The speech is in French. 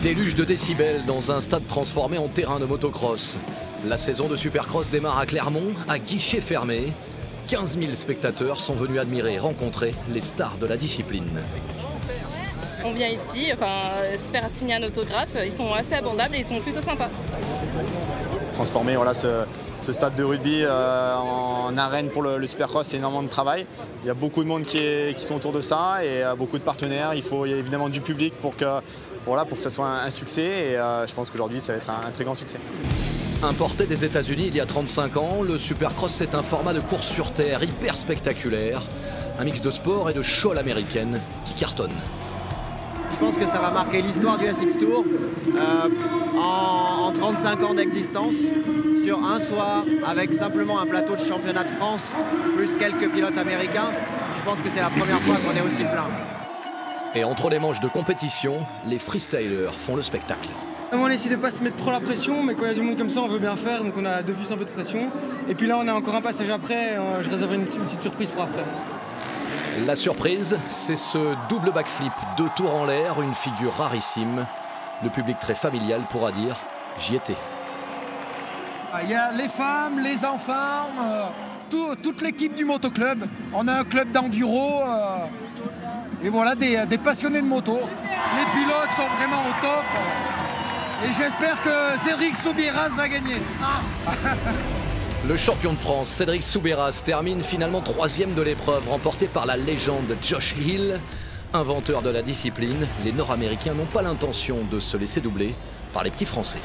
Déluge de décibels dans un stade transformé en terrain de motocross. La saison de Supercross démarre à Clermont, à guichet fermé. 15 000 spectateurs sont venus admirer et rencontrer les stars de la discipline. On vient ici, se faire signer un autographe, ils sont assez abordables et ils sont plutôt sympas. Transformer ce stade de rugby en arène pour le Supercross, c'est énormément de travail. Il y a beaucoup de monde qui sont autour de ça et beaucoup de partenaires. Il y a évidemment du public pour que ça soit un succès et je pense qu'aujourd'hui ça va être un très grand succès. Importé des États-Unis il y a 35 ans, le Supercross c'est un format de course sur terre hyper spectaculaire. Un mix de sport et de show à l'américaine qui cartonne. Je pense que ça va marquer l'histoire du SX Tour en 35 ans d'existence sur un soir avec simplement un plateau de championnat de France plus quelques pilotes américains. Je pense que c'est la première fois qu'on est aussi plein. Et entre les manches de compétition, les freestylers font le spectacle. On essaie de ne pas se mettre trop la pression, mais quand il y a du monde comme ça, on veut bien faire, donc on a d'office un peu de pression. Et puis là, on a encore un passage après, je réserve une petite surprise pour après. La surprise, c'est ce double backflip, 2 tours en l'air, une figure rarissime. Le public très familial pourra dire « j'y étais ». Il y a les femmes, les enfants, toute l'équipe du motoclub. On a un club d'enduro et voilà, des passionnés de moto. Les pilotes sont vraiment au top et j'espère que Cédric Soubeyras va gagner. Le champion de France, Cédric Soubeyras, termine finalement 3e de l'épreuve, remporté par la légende Josh Hill. Inventeur de la discipline, les Nord-Américains n'ont pas l'intention de se laisser doubler par les petits Français.